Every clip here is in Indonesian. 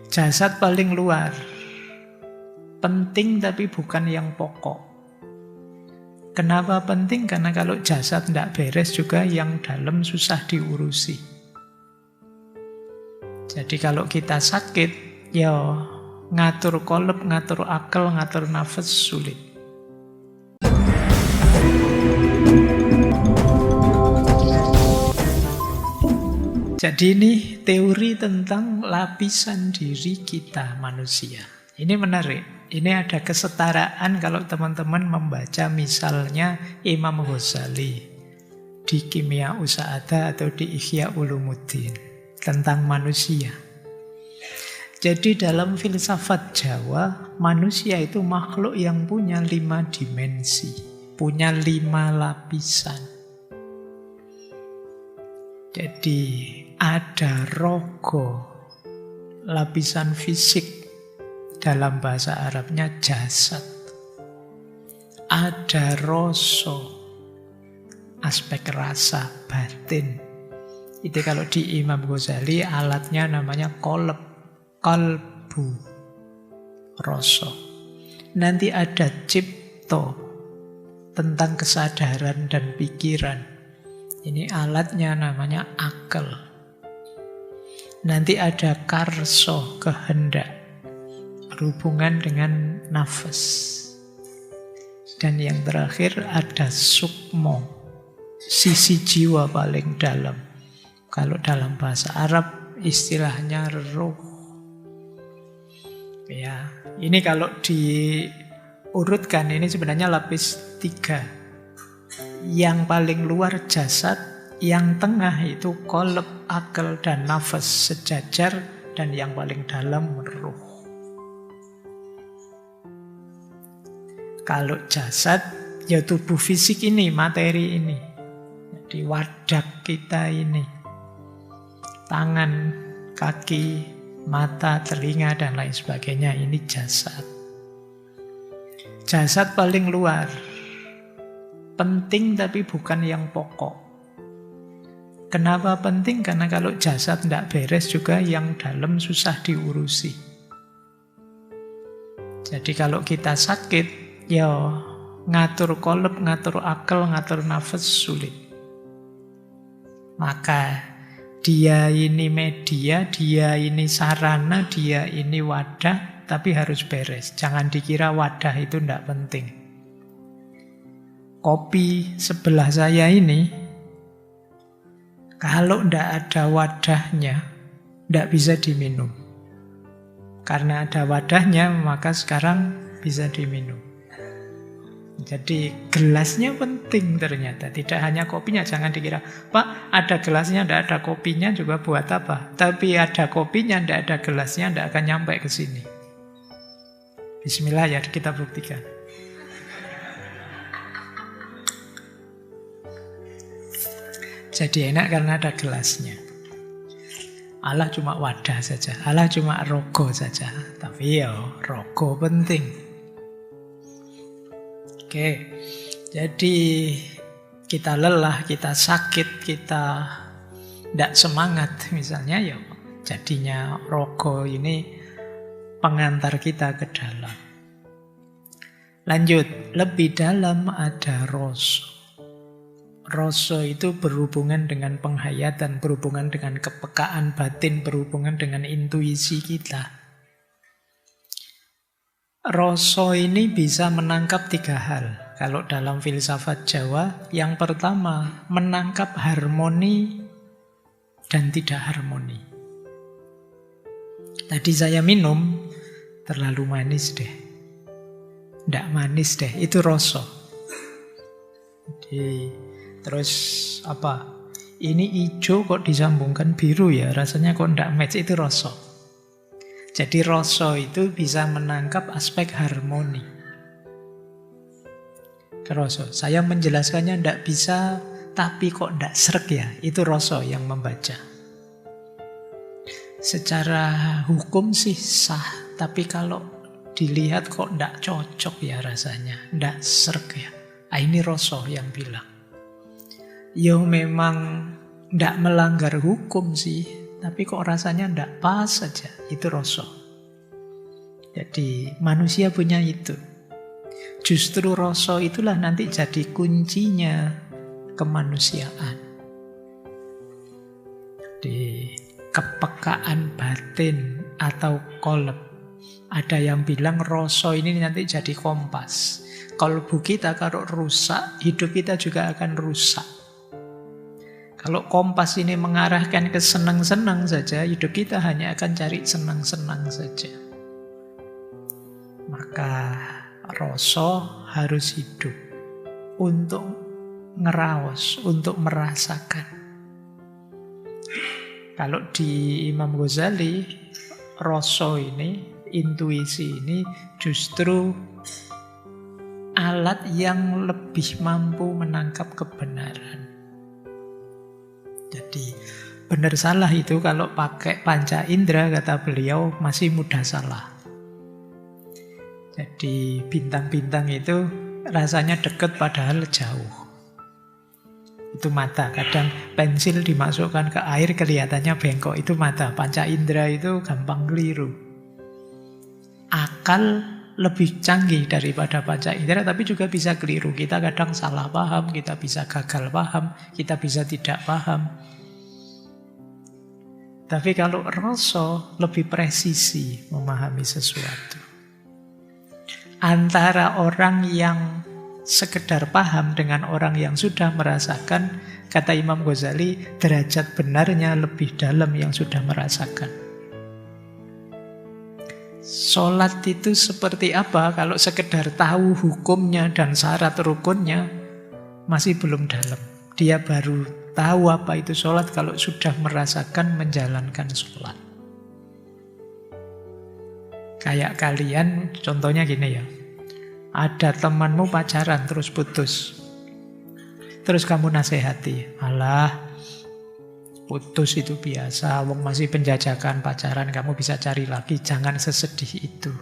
Jasad paling luar. Penting tapi bukan yang pokok. Kenapa penting? Karena kalau jasad tidak beres juga yang dalam susah diurusi. Jadi kalau kita sakit, ya ngatur kolep, ngatur akal, ngatur nafas sulit. Jadi ini teori tentang lapisan diri kita manusia. Ini menarik. Ini ada kesetaraan kalau teman-teman membaca misalnya Imam Ghazali di Kimia Usa'ada atau di Ihya Ulumuddin tentang manusia. Jadi dalam filsafat Jawa, manusia itu makhluk yang punya 5 dimensi, punya 5 lapisan. Jadi ada rogo, lapisan fisik, dalam bahasa Arabnya jasad. Ada roso, aspek rasa, batin. Itu kalau di Imam Ghazali alatnya namanya kolb, kalbu, roso. Nanti ada cipto, tentang kesadaran dan pikiran. Ini alatnya namanya akal. Nanti ada karso, kehendak, berhubungan dengan nafas. Dan yang terakhir ada sukmo, sisi jiwa paling dalam. Kalau dalam bahasa Arab istilahnya ruh. Ya, ini kalau diurutkan ini sebenarnya lapis 3. Yang paling luar jasad, yang tengah itu kolep, akal, dan nafas sejajar, dan yang paling dalam ruh. Kalau jasad, ya tubuh fisik ini, materi ini. Jadi wadah kita ini. Tangan, kaki, mata, telinga, dan lain sebagainya. Ini jasad. Jasad paling luar. Penting tapi bukan yang pokok. Kenapa penting? Karena kalau jasad tidak beres juga yang dalam susah diurusi. Jadi kalau kita sakit, ya ngatur kolep, ngatur akal, ngatur nafas sulit. Maka dia ini media, dia ini sarana, dia ini wadah, tapi harus beres. Jangan dikira wadah itu tidak penting. Kopi sebelah saya ini, kalau tidak ada wadahnya, tidak bisa diminum. Karena ada wadahnya, maka sekarang bisa diminum. Jadi gelasnya penting ternyata. Tidak hanya kopinya, jangan dikira, Pak ada gelasnya, tidak ada kopinya juga buat apa? Tapi ada kopinya, tidak ada gelasnya, tidak akan nyampe ke sini. Bismillah ya, kita buktikan. Jadi enak karena ada gelasnya. Allah cuma wadah saja, Allah cuma rogo saja. Tapi ya rogo penting. Oke, jadi kita lelah, kita sakit, kita tidak semangat misalnya, ya jadinya rogo ini pengantar kita ke dalam. Lanjut, lebih dalam ada roso. Roso itu berhubungan dengan penghayatan, berhubungan dengan kepekaan batin, berhubungan dengan intuisi kita. Roso ini bisa menangkap 3 hal. Kalau dalam filsafat Jawa, yang pertama menangkap harmoni dan tidak harmoni. Tadi saya minum, terlalu manis deh. Tidak manis deh, itu roso. Terus apa? Ini hijau kok disambungkan biru ya, rasanya kok tidak match, itu roso. Jadi roso itu bisa menangkap aspek harmoni. Roso, saya menjelaskannya tidak bisa, tapi kok tidak sreg ya, itu roso yang membaca. Secara hukum sih sah, tapi kalau dilihat kok tidak cocok ya rasanya, tidak sreg ya. Ini roso yang bilang. Ya memang tidak melanggar hukum sih, tapi kok rasanya ndak pas saja. Itu rasa. Jadi manusia punya itu. Justru rasa itulah nanti jadi kuncinya kemanusiaan. Di kepekaan batin atau qalb. Ada yang bilang rasa ini nanti jadi kompas. Kalbu kita kalau rusak, hidup kita juga akan rusak. Kalau kompas ini mengarahkan ke senang-senang saja, hidup kita hanya akan cari senang-senang saja. Maka rasa harus hidup untuk ngeraos, untuk merasakan. Kalau di Imam Ghazali, rasa ini, intuisi ini justru alat yang lebih mampu menangkap kebenaran. Jadi benar salah itu kalau pakai panca indera, kata beliau, masih mudah salah. Jadi bintang-bintang itu rasanya dekat padahal jauh. Itu mata. Kadang pensil dimasukkan ke air kelihatannya bengkok, itu mata. Panca indera itu gampang keliru. Akal lebih canggih daripada panca indera, tapi juga bisa keliru. Kita kadang salah paham, kita bisa gagal paham, kita bisa tidak paham. Tapi kalau rasa lebih presisi memahami sesuatu. Antara orang yang sekedar paham dengan orang yang sudah merasakan, kata Imam Ghazali, derajat benarnya lebih dalam yang sudah merasakan. Sholat itu seperti apa? Kalau sekedar tahu hukumnya dan syarat rukunnya, masih belum dalam. Dia baru tahu apa itu sholat kalau sudah merasakan menjalankan sholat. Kayak kalian, contohnya gini ya. Ada temanmu pacaran terus putus. Terus kamu nasihati, alah putus itu biasa, wong masih penjajakan pacaran, kamu bisa cari lagi, jangan sesedih itu.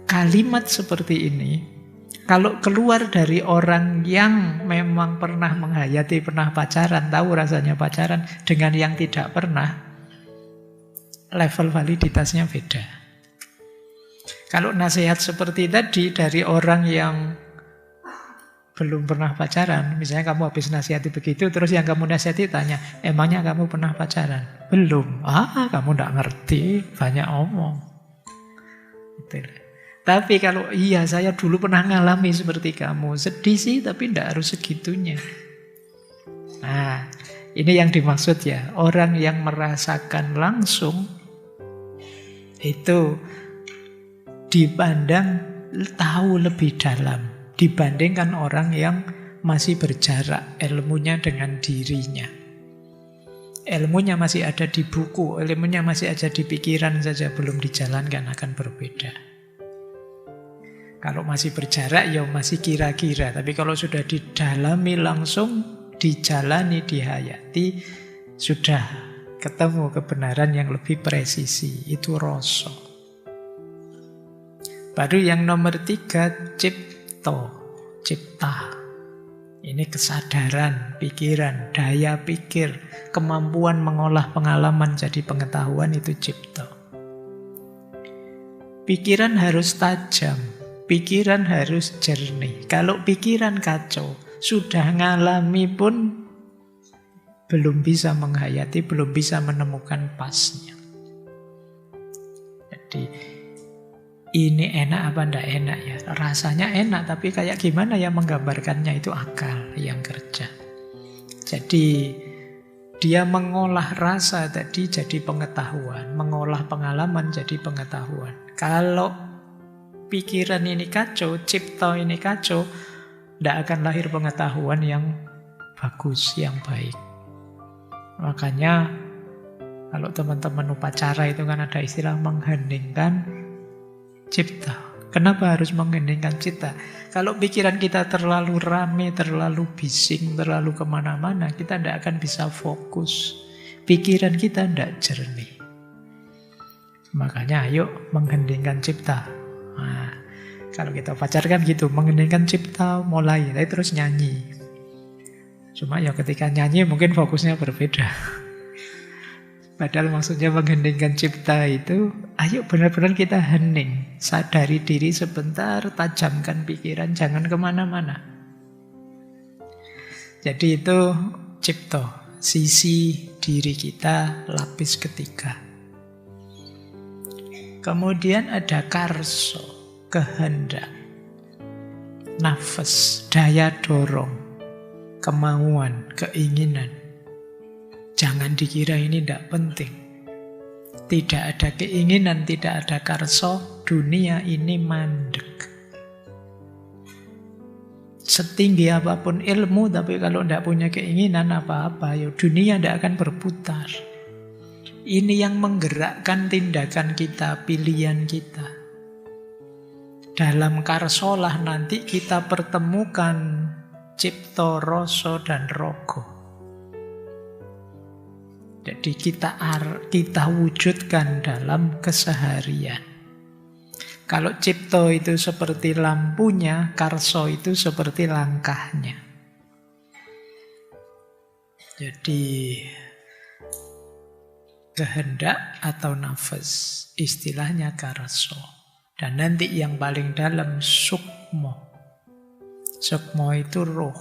Kalimat seperti ini, kalau keluar dari orang yang memang pernah menghayati, pernah pacaran, tahu rasanya pacaran, dengan yang tidak pernah, level validitasnya beda. Kalau nasihat seperti tadi dari orang yang belum pernah pacaran, misalnya kamu habis nasihati begitu, terus yang kamu nasihati tanya, emangnya kamu pernah pacaran? Belum. Kamu tidak ngerti, banyak omong. Betul. Tapi kalau iya saya dulu pernah ngalami seperti kamu, sedih sih tapi tidak harus segitunya. Nah, ini yang dimaksud ya, orang yang merasakan langsung itu dipandang tahu lebih dalam dibandingkan orang yang masih berjarak ilmunya dengan dirinya. Ilmunya masih ada di buku, ilmunya masih ada di pikiran saja, belum dijalankan, akan berbeda. Kalau masih berjarak ya masih kira-kira, tapi kalau sudah didalami langsung, dijalani, dihayati, sudah ketemu kebenaran yang lebih presisi. Itu rasa. Baru yang nomor 3, cipta. Ini kesadaran, pikiran, daya pikir, kemampuan mengolah pengalaman jadi pengetahuan, itu cipta. Pikiran harus tajam, pikiran harus jernih. Kalau pikiran kacau, sudah ngalami pun belum bisa menghayati, belum bisa menemukan pasnya. Jadi ini enak apa enggak enak ya? Rasanya enak, tapi kayak gimana ya menggambarkannya, itu akal yang kerja. Jadi dia mengolah rasa tadi jadi pengetahuan, mengolah pengalaman jadi pengetahuan. Kalau pikiran ini kacau, cipta ini kacau, tidak akan lahir pengetahuan yang bagus, yang baik. Makanya kalau teman-teman upacara itu kan ada istilah mengheningkan cipta. Kenapa harus mengheningkan cipta? Kalau pikiran kita terlalu rame, terlalu bising, terlalu kemana-mana, kita tidak akan bisa fokus. Pikiran kita tidak jernih. Makanya ayo mengheningkan cipta. Nah, kalau kita pacarkan gitu, mengheningkan cipta, mulai, terus nyanyi. Cuma ya ketika nyanyi mungkin fokusnya berbeda. Padahal maksudnya mengheningkan cipta itu, ayo benar-benar kita hening. Sadari diri sebentar, tajamkan pikiran, jangan kemana-mana. Jadi itu cipto, sisi diri kita, lapis ketiga. Kemudian ada karso, kehendak, nafas, daya dorong, kemauan, keinginan. Jangan dikira ini tidak penting. Tidak ada keinginan, tidak ada karso, dunia ini mandek. Setinggi apapun ilmu, tapi kalau tidak punya keinginan apa-apa, ya dunia tidak akan berputar. Ini yang menggerakkan tindakan kita, pilihan kita. Dalam karsolah nanti kita pertemukan cipto, rasa, dan rogo. Jadi kita wujudkan dalam keseharian. Kalau cipto itu seperti lampunya, karso itu seperti langkahnya. Jadi kehendak atau nafas, istilahnya karso. Dan nanti yang paling dalam sukmo. Sukmo itu roh.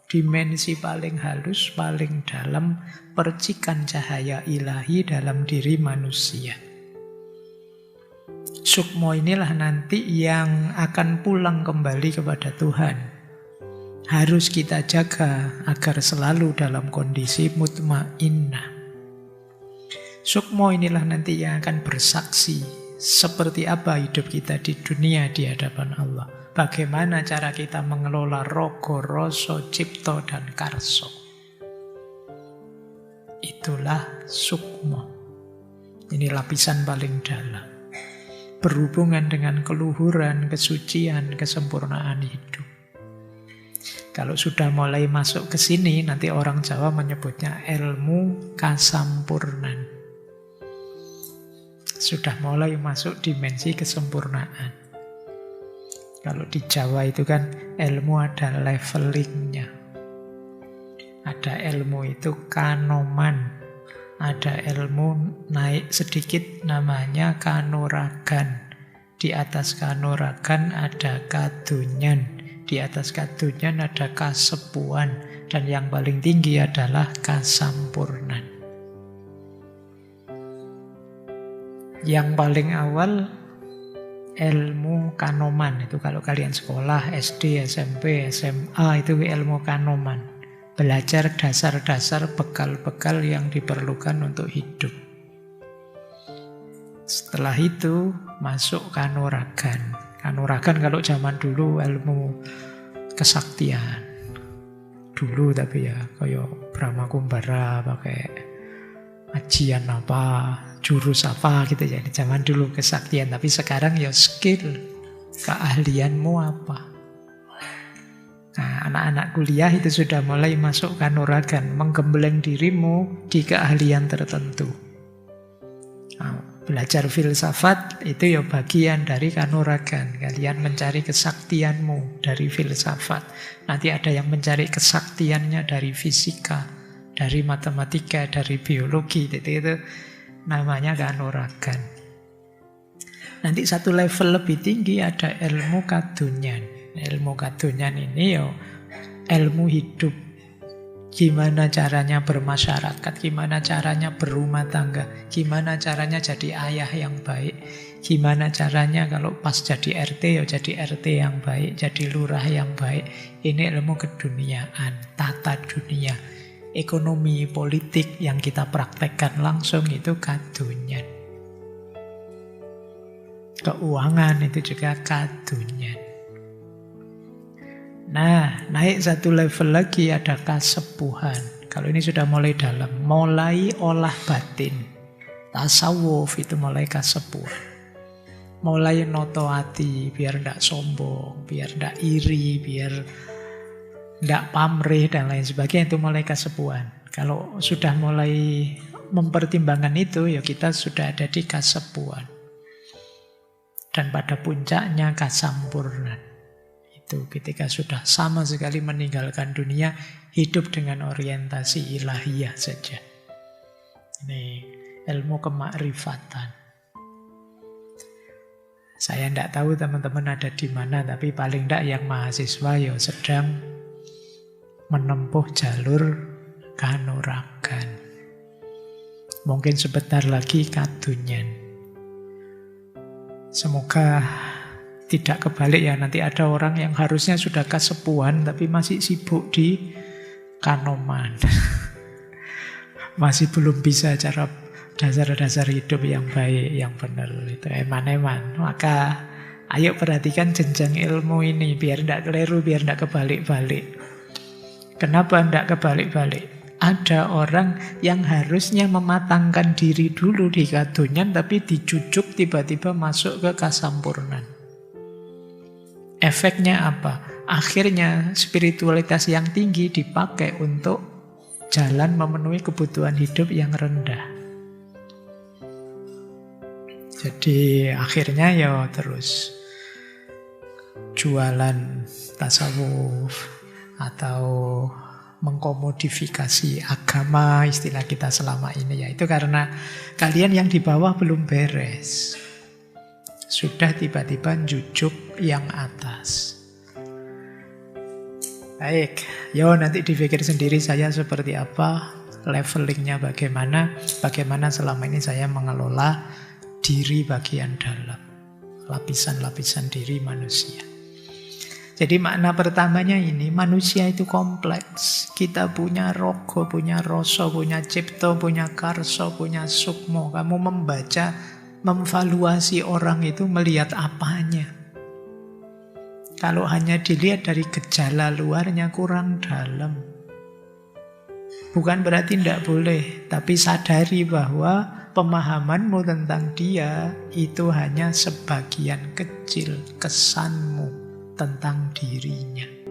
Dimensi paling halus, paling dalam, percikan cahaya ilahi dalam diri manusia. Sukmo inilah nanti yang akan pulang kembali kepada Tuhan. Harus kita jaga agar selalu dalam kondisi mutmainnah. Sukmo inilah nanti yang akan bersaksi seperti apa hidup kita di dunia di hadapan Allah. Bagaimana cara kita mengelola rogo, roso, cipto, dan karso. Itulah sukmo. Ini lapisan paling dalam. Berhubungan dengan keluhuran, kesucian, kesempurnaan hidup. Kalau sudah mulai masuk ke sini, nanti orang Jawa menyebutnya ilmu kasampurnan. Sudah mulai masuk dimensi kesempurnaan. Kalau di Jawa itu kan ilmu ada levelingnya. Ada ilmu itu kanoman. Ada ilmu naik sedikit namanya kanuragan. Di atas kanuragan ada kadunyan. Di atas kadunyan ada kasepuan. Dan yang paling tinggi adalah kasampurnan. Yang paling awal ilmu kanoman. Itu kalau kalian sekolah SD, SMP, SMA itu ilmu kanoman. Belajar dasar-dasar bekal-bekal yang diperlukan untuk hidup. Setelah itu masuk kanuragan. Kanuragan kalau zaman dulu ilmu kesaktian. Dulu tapi ya kayak Brahma Kumbara pakai ajian apa, jurus apa gitu ya. Zaman dulu kesaktian, tapi sekarang ya skill, keahlianmu apa. Nah, anak-anak kuliah itu sudah mulai masuk kanuragan, menggembleng dirimu di keahlian tertentu. Nah, belajar filsafat itu ya bagian dari kanuragan. Kalian mencari kesaktianmu dari filsafat. Nanti ada yang mencari kesaktiannya dari fisika, dari matematika, dari biologi. Itu namanya kanuragan. Nanti satu level lebih tinggi ada ilmu kadunyan. Ilmu kadunyan ini ya ilmu hidup. Gimana caranya bermasyarakat, gimana caranya berumah tangga, gimana caranya jadi ayah yang baik, gimana caranya kalau pas jadi RT ya jadi RT yang baik, jadi lurah yang baik. Ini ilmu keduniaan, tata dunia, ekonomi, politik yang kita praktekkan langsung itu kadunyan. Keuangan itu juga kadunyan. Nah, naik satu level lagi ada kasepuhan. Kalau ini sudah mulai dalam, mulai olah batin. Tasawuf itu mulai kasepuhan. Mulai noto hati, biar tidak sombong, biar tidak iri, biar tidak pamrih dan lain sebagainya, itu mulai kasepuhan. Kalau sudah mulai mempertimbangkan itu, ya kita sudah ada di kasepuhan. Dan pada puncaknya kasampurnan. Itu ketika sudah sama sekali meninggalkan dunia, hidup dengan orientasi ilahiyah saja. Ini ilmu kemakrifatan. Saya tidak tahu teman-teman ada di mana, tapi paling tidak yang mahasiswa ya sedang menempuh jalur kanuragan. Mungkin sebentar lagi kadunyan. Semoga tidak kebalik ya, nanti ada orang yang harusnya sudah kasepuhan tapi masih sibuk di kanoman. Masih belum bisa cara dasar-dasar hidup yang baik, yang benar. Itu eman-eman. Maka ayo perhatikan jenjang ilmu ini biar tidak keliru, biar tidak kebalik-balik. Kenapa tidak kebalik-balik? Ada orang yang harusnya mematangkan diri dulu di kadunyan, tapi dijujuk tiba-tiba masuk ke kasampurnan. Efeknya apa? Akhirnya spiritualitas yang tinggi dipakai untuk jalan memenuhi kebutuhan hidup yang rendah. Jadi akhirnya ya terus jualan tasawuf atau mengkomodifikasi agama, istilah kita selama ini, yaitu karena kalian yang di bawah belum beres, sudah tiba-tiba jujuk yang atas. Baik, yo nanti dipikir sendiri saya seperti apa, levelingnya bagaimana selama ini saya mengelola diri bagian dalam, lapisan-lapisan diri manusia. Jadi makna pertamanya ini, manusia itu kompleks. Kita punya rogo, punya rasa, punya cipta, punya karsa, punya sukmo. Kamu membaca, memvaluasi orang itu melihat apanya. Kalau hanya dilihat dari gejala luarnya kurang dalam. Bukan berarti tidak boleh, tapi sadari bahwa pemahamanmu tentang dia itu hanya sebagian kecil kesanmu tentang dirinya.